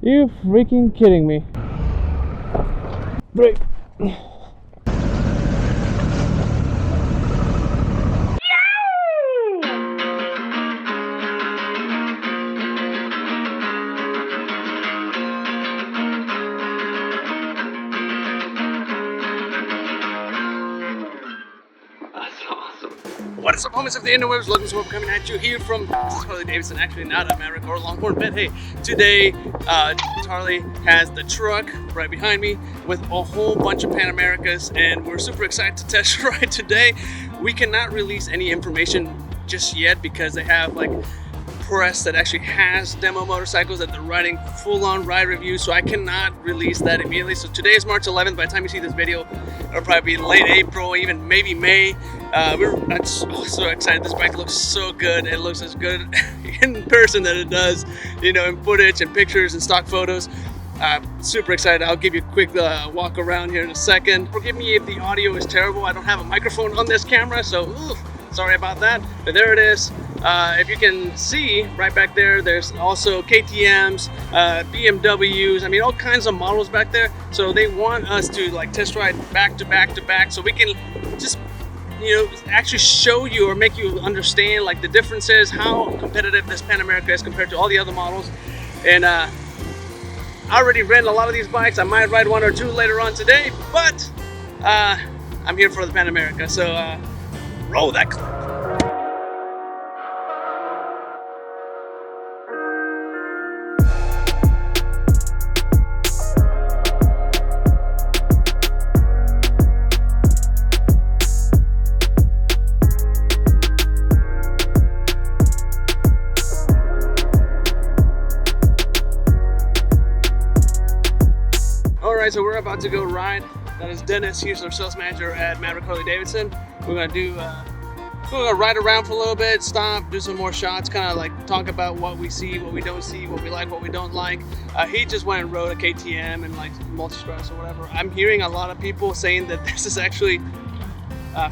You freaking kidding me? Brake. What is up, homies of the interwebs? Lugnuts.Guapo coming at you here from Harley-Davidson, actually not America or Longhorn, but hey, today Harley has the truck right behind me with a whole bunch of PANAMERICAs, and we're super excited to test ride today. We cannot release any information just yet because they have like press that actually has demo motorcycles that they're riding full-on ride reviews, so I cannot release that immediately. So today is March 11th. By the time you see this video, it'll probably be late April, even maybe May. I'm so excited. This bike looks so good. It looks as good in person than it does, you know, in footage and pictures and stock photos. Super excited. I'll give you a quick walk around here in a second. Forgive me if the audio is terrible. I don't have a microphone on this camera, so sorry about that. But there it is. If you can see right back there, there's also KTMs, BMWs, I mean all kinds of models back there. So they want us to like test ride back to back to back so we can just, you know, actually show you or make you understand like the differences, how competitive this PANAMERICA is compared to all the other models. And I already ran a lot of these bikes. I might ride one or two later on today, but I'm here for the PANAMERICA, so roll that clip. Alright, so we're about to go ride. That is Dennis. He's our sales manager at Maverick Harley-Davidson. We're gonna do we're gonna ride around for a little bit, stop, do some more shots, kind of like talk about what we see, what we don't see, what we like, what we don't like. He just went and rode a KTM and like multi-strats or whatever. I'm hearing a lot of people saying that this is actually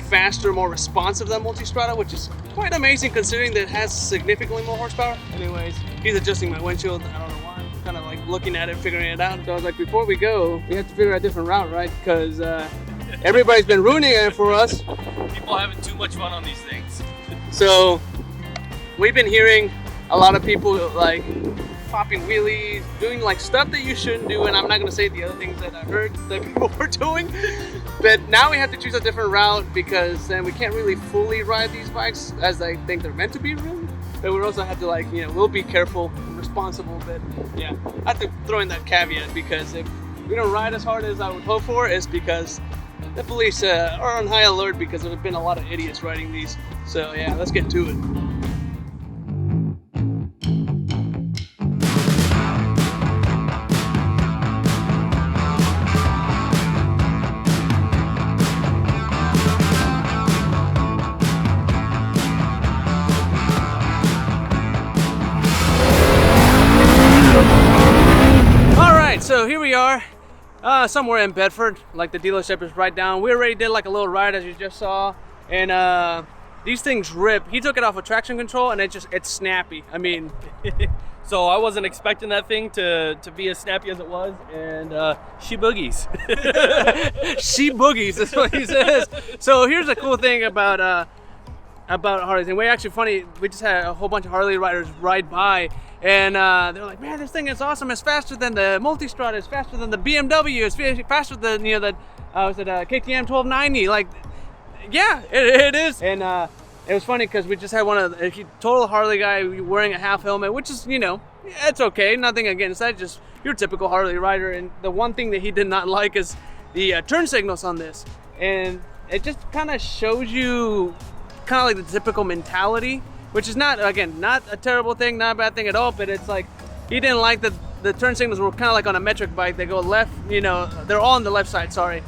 faster, more responsive than multi-strata, which is quite amazing considering that it has significantly more horsepower. Anyways, he's adjusting my windshield. I don't know why. I'm kind of like looking at it, figuring it out. So I was like, before we go, we have to figure out a different route, right? Because everybody's been ruining it for us. People having too much fun on these things. So we've been hearing a lot of people like popping wheelies, doing like stuff that you shouldn't do, and I'm not gonna say the other things that I heard that people were doing. But now we have to choose a different route because then we can't really fully ride these bikes as I think they're meant to be really. But we also have to like, you know, we'll be careful and responsible, but yeah, I have to throw in that caveat because if we don't ride as hard as I would hope for, it's because the police are on high alert because there have been a lot of idiots riding these. So yeah, let's get to it. So here we are, somewhere in Bedford, like the dealership is right down. We already did like a little ride as you just saw, and these things rip. He took it off with traction control and it's snappy. I mean, so I wasn't expecting that thing to be as snappy as it was, and she boogies. She boogies, that's what he says. So here's the cool thing about Harleys, and we're actually funny, we just had a whole bunch of Harley riders ride by, and they're like, man, this thing is awesome, it's faster than the multi-strata, it's faster than the BMW, it's faster than, you know, the KTM 1290, like, yeah, it is. And it was funny because we just had one of the total Harley guy wearing a half helmet, which is, you know, it's okay, nothing against that, just your typical Harley rider. And the one thing that he did not like is the turn signals on this, and it just kind of shows you kind of like the typical mentality, which is not, again, not a terrible thing, not a bad thing at all, but it's like he didn't like that the turn signals were kind of like on a metric bike. They go left, you know, they're all on the left side, sorry.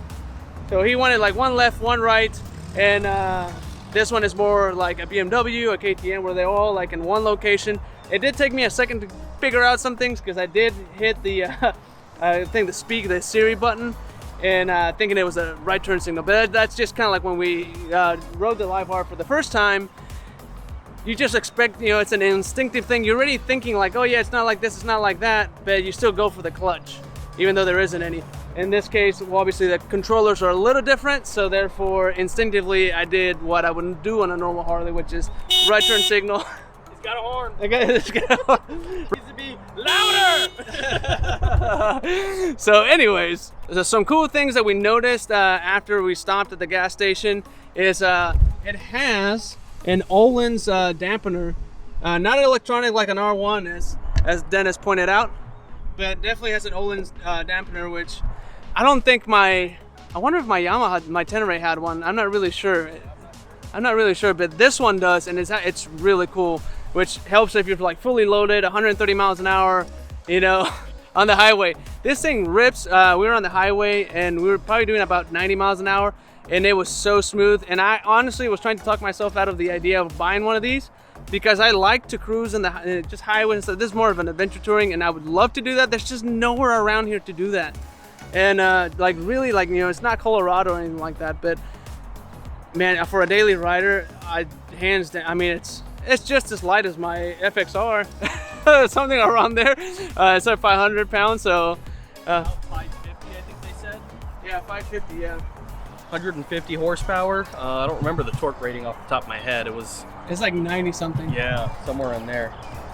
So he wanted like one left, one right, and this one is more like a BMW, a KTM, where they're all like in one location. It did take me a second to figure out some things because I did hit the the speak, the Siri button, and thinking it was a right turn signal. But that's just kind of like when we rode the Live R for the first time. you just expect, you know, it's an instinctive thing. You're already thinking like, oh yeah, it's not like this, it's not like that, but you still go for the clutch, even though there isn't any. In this case, well, obviously the controllers are a little different, so therefore instinctively I did what I wouldn't do on a normal Harley, which is right turn signal. It's got a horn. Okay, it's got a horn. Needs to be louder. So anyways, there's some cool things that we noticed after we stopped at the gas station is it has an Öhlins dampener, not electronic like an R1 as Dennis pointed out, but definitely has an Öhlins dampener, which I don't think I wonder if my Yamaha, my Tenere had one. I'm not really sure, but this one does, and it's really cool, which helps if you're like fully loaded, 130 miles an hour, you know, on the highway. This thing rips. We were on the highway and we were probably doing about 90 miles an hour, and it was so smooth. And I honestly was trying to talk myself out of the idea of buying one of these, because I like to cruise in the just highway and stuff. This is more of an adventure touring, and I would love to do that. There's just nowhere around here to do that. And like really, like, you know, it's not Colorado or anything like that, but man, for a daily rider, hands down, I mean, it's just as light as my FXR, something around there. It's like 500 pounds, so 550, I think they said. yeah, 550, yeah. 150 horsepower. I don't remember the torque rating off the top of my head. It's like 90 something. Yeah, somewhere in there.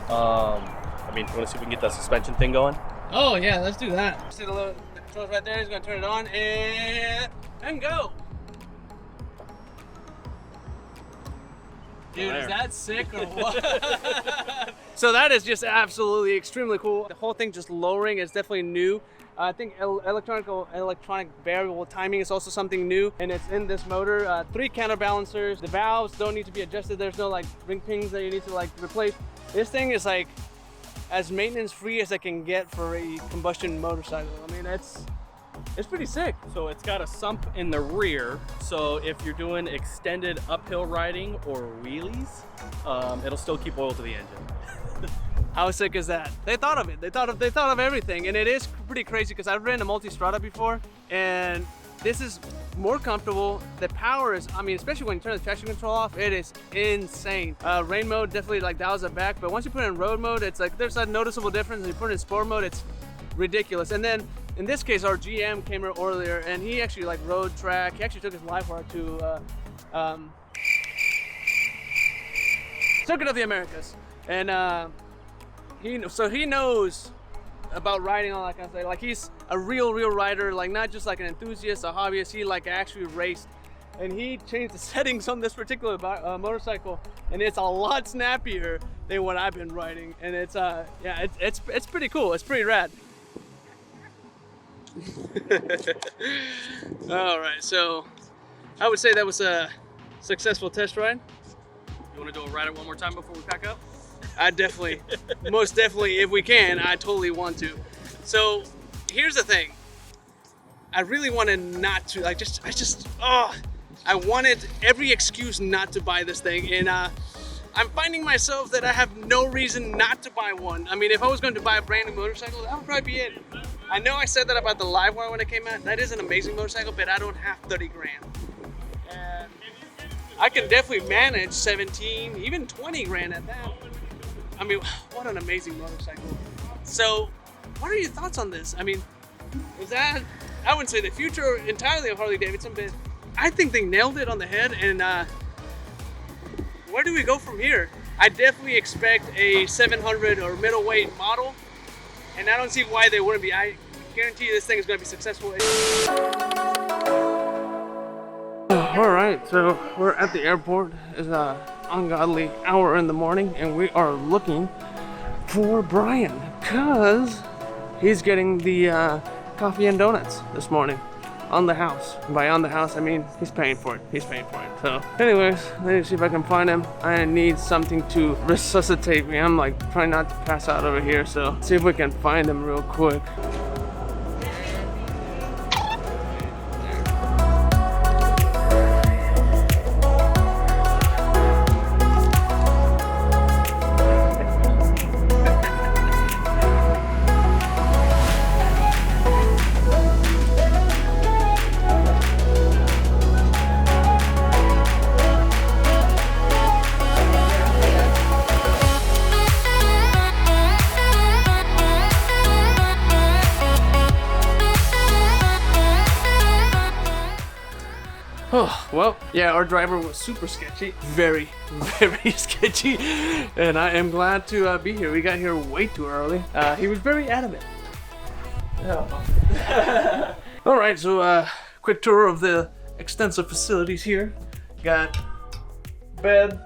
I mean, you want to see if we can get that suspension thing going? Oh yeah, let's do that. See the controls right there. He's gonna turn it on and go. Dude, is that sick or what? So that is just absolutely extremely cool. The whole thing just lowering is definitely new. I think electronic variable timing is also something new, and it's in this motor. 3 counterbalancers. The valves don't need to be adjusted. There's no like ring pings that you need to like replace. This thing is like as maintenance free as I can get for a combustion motorcycle. I mean, it's pretty sick. So it's got a sump in the rear, so if you're doing extended uphill riding or wheelies, it'll still keep oil to the engine. How sick is that? They thought of it. They thought of everything, and it is pretty crazy because I've ridden a multi-strada before, and this is more comfortable. The power is, I mean, especially when you turn the traction control off, it is insane. Rain mode definitely like dials it back, but once you put it in road mode, it's like there's a noticeable difference. When you put it in sport mode, it's ridiculous. And then in this case, our GM came here earlier, and he actually like rode track. He actually took his live wire to Circuit of the Americas, and he knows about riding, all that kind of stuff. Like, he's a real rider, like not just like an enthusiast, a hobbyist. He like actually raced, and he changed the settings on this particular motorcycle, and it's a lot snappier than what I've been riding. And it's yeah, it's pretty cool. It's pretty rad. All right, so I would say that was a successful test ride. You want to do a ride it one more time before we pack up? I definitely, most definitely, if we can, I totally want to. So here's the thing. I really wanted not to, like, I wanted every excuse not to buy this thing, and I'm finding myself that I have no reason not to buy one. I mean, if I was going to buy a brand new motorcycle, that would probably be it. I know I said that about the Livewire when it came out. That is an amazing motorcycle, but I don't have 30 grand. And I can definitely manage 17, even 20 grand at that. I mean, what an amazing motorcycle. So, what are your thoughts on this? I mean, is that, I wouldn't say the future entirely of Harley-Davidson, but I think they nailed it on the head. And where do we go from here? I definitely expect a 700 or middleweight model, and I don't see why they wouldn't be. I guarantee you this thing is going to be successful. All right, so we're at the airport. It's an ungodly hour in the morning, and we are looking for Brian because he's getting the coffee and donuts this morning on the house. By on the house, I mean he's paying for it. He's paying for it. So anyways, let me see if I can find him. I need something to resuscitate me. I'm like trying not to pass out over here, so see if we can find him real quick. Oh, well, yeah, our driver was super sketchy. Very, very sketchy. And I am glad to be here. We got here way too early. He was very adamant. Oh. All right, so quick tour of the extensive facilities here. Got bed,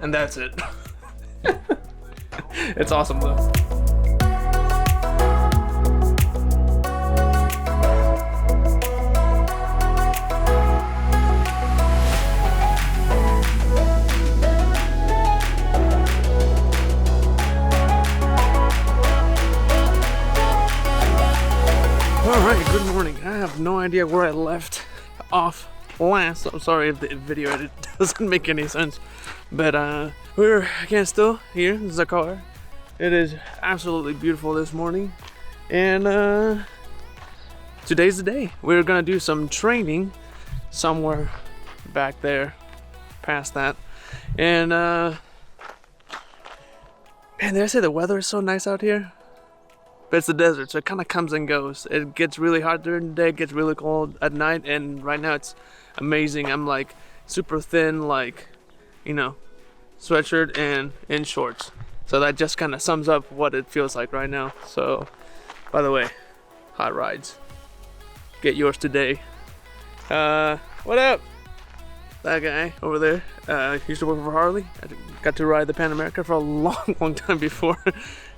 and that's it. It's awesome though. Alright, good morning. I have no idea where I left off last. I'm sorry if the video edit doesn't make any sense. But we're again still here in ZAKAR. It is absolutely beautiful this morning. And today's the day. We're gonna do some training somewhere back there past that. And man, did I say the weather is so nice out here? But it's the desert, so it kind of comes and goes. It gets really hot during the day, it gets really cold at night, and right now it's amazing. I'm like super thin, like, you know, sweatshirt and in shorts. So that just kind of sums up what it feels like right now. So, by the way, hot rides. Get yours today. What up? That guy over there used to work for Harley. I got to ride the PANAMERICA for a long time before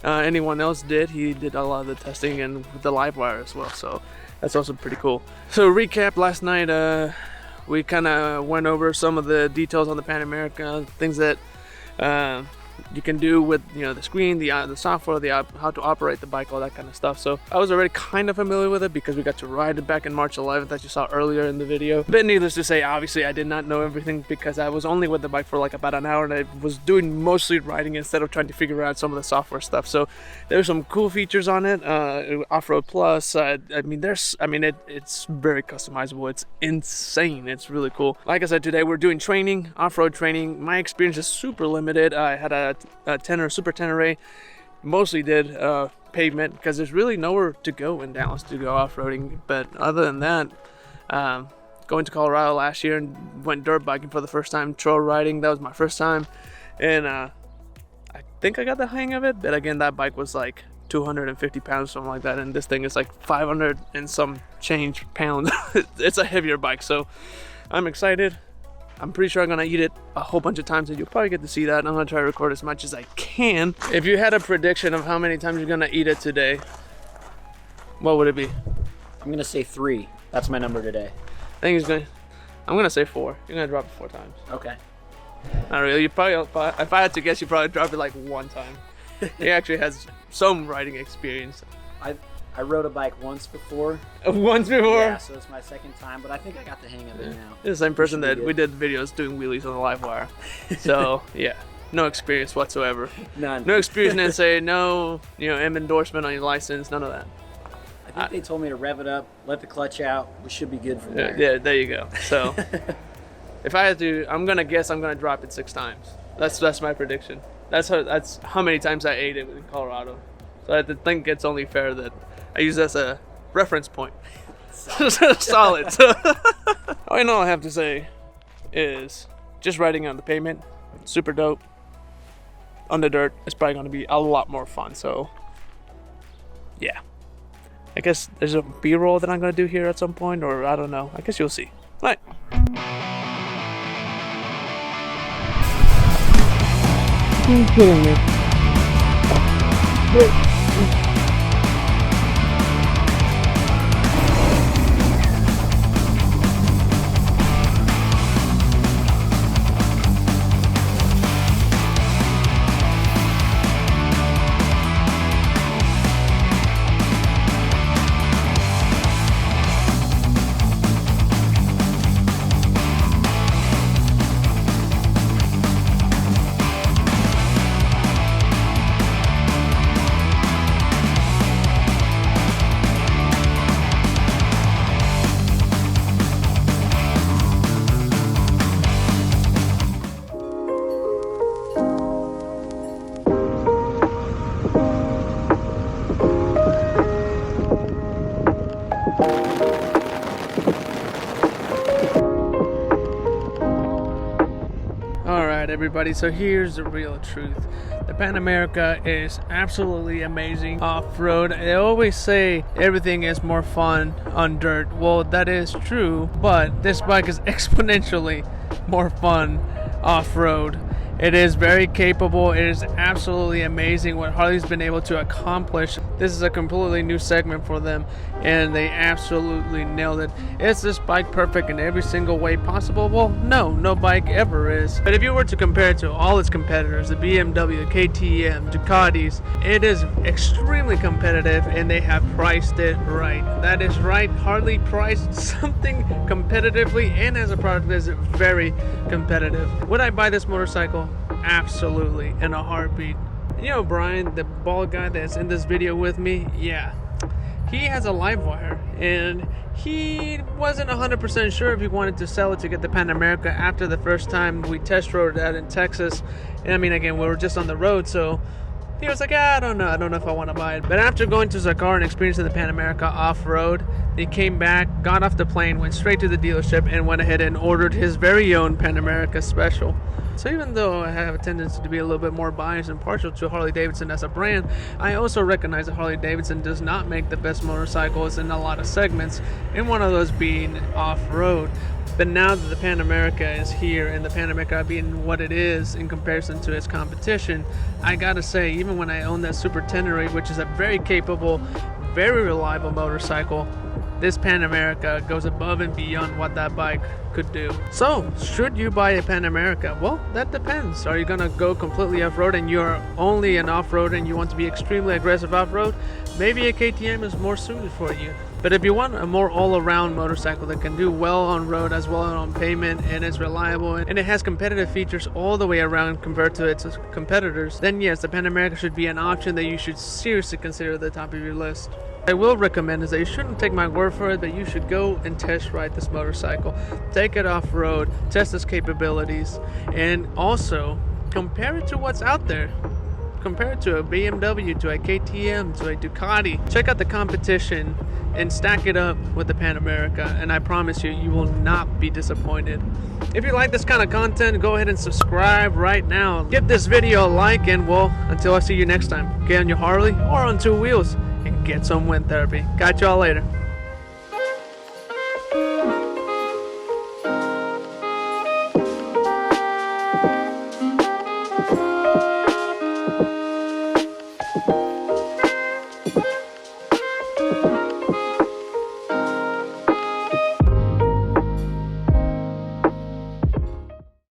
anyone else did. He did a lot of the testing and the live wire as well, so that's also pretty cool. So recap, last night we kind of went over some of the details on the PANAMERICA, things that you can do with, you know, the screen, the software, how to operate the bike, all that kind of stuff. So I was already kind of familiar with it because we got to ride it back in March 11th, that you saw earlier in the video. But needless to say, obviously I did not know everything because I was only with the bike for like about an hour, and I was doing mostly riding instead of trying to figure out some of the software stuff. So there's some cool features on it. Off-road plus, it's very customizable. It's insane. It's really cool. Like I said, today we're doing training, off-road training. My experience is super limited. I had a super tenere, mostly did pavement because there's really nowhere to go in Dallas to go off-roading. But other than that, going to Colorado last year and went dirt biking for the first time, trail riding, that was my first time, and I think I got the hang of it. But again, that bike was like 250 pounds, something like that, and this thing is like 500 and some change pounds. It's a heavier bike, so I'm excited. I'm pretty sure I'm gonna eat it a whole bunch of times, and you'll probably get to see that. I'm gonna try to record as much as I can. If you had a prediction of how many times you're gonna eat it today, what would it be? I'm gonna say 3. That's my number today. I'm gonna say 4. You're gonna drop it 4 times. Okay. Not really. You probably, if I had to guess, you probably drop it like 1 time. He actually has some riding experience. I rode a bike once before. Once before? Yeah, so it's my second time, but I think I got the hang of it now. It's the same person that we did videos doing wheelies on the live wire. So, yeah, no experience whatsoever. None. No experience in say no, endorsement on your license, none of that. I think they told me to rev it up, let the clutch out. We should be good from there. Yeah, there you go. So, if I had to, I'm gonna guess I'm gonna drop it 6 times. That's my prediction. That's how many times I ate it in Colorado. So I think it's only fair that I use this as a reference point. Solid. All I have to say is just riding on the pavement, super dope. On the dirt, it's probably going to be a lot more fun. So, yeah. I guess there's a B-roll that I'm going to do here at some point, or I don't know. I guess you'll see. All right. Are you kidding me? everybody. So here's the real truth. The PANAMERICA is absolutely amazing off-road. They always say everything is more fun on dirt. Well, that is true, but this bike is exponentially more fun off-road. It is very capable. It is absolutely amazing what Harley's been able to accomplish. This is a completely new segment for them, and they absolutely nailed it. Is this bike perfect in every single way possible? Well, no bike ever is. But if you were to compare it to all its competitors, the BMW, KTM, Ducatis, it is extremely competitive, and they have priced it right. That is right. Harley priced something competitively, and as a product is very competitive. Would I buy this motorcycle? Absolutely, in a heartbeat. You know Brian, the bald guy that's in this video with me? Yeah. He has a live wire, and he wasn't 100% sure if he wanted to sell it to get the PANAMERICA after the first time we test rode that in Texas. And I mean, again, we were just on the road, so he was like, I don't know if I want to buy it. But after going to ZAKAR and experiencing the PANAMERICA off-road, he came back, got off the plane, went straight to the dealership, and went ahead and ordered his very own PANAMERICA Special. So even though I have a tendency to be a little bit more biased and partial to Harley-Davidson as a brand, I also recognize that Harley-Davidson does not make the best motorcycles in a lot of segments, and one of those being off-road. But now that the PANAMERICA is here, and the PANAMERICA being what it is in comparison to its competition, I gotta say, even when I own that Super Tenere, which is a very capable, very reliable motorcycle, this PANAMERICA goes above and beyond what that bike could do. So, should you buy a PANAMERICA? Well, that depends. Are you gonna go completely off-road and you're only an off-road and you want to be extremely aggressive off-road? Maybe a KTM is more suited for you. But if you want a more all-around motorcycle that can do well on road as well as on pavement, and it's reliable and it has competitive features all the way around compared to its competitors, then yes, the PANAMERICA should be an option that you should seriously consider at the top of your list. I will recommend is that you shouldn't take my word for it, but you should go and test ride this motorcycle. Take it off-road, test its capabilities, and also compare it to what's out there. Compare it to a BMW, to a KTM, to a Ducati. Check out the competition and stack it up with the PANAMERICA, and I promise you, you will not be disappointed. If you like this kind of content, go ahead and subscribe right now. Give this video a like, and well, until I see you next time, get on your Harley or on two wheels and get some wind therapy. Catch y'all later.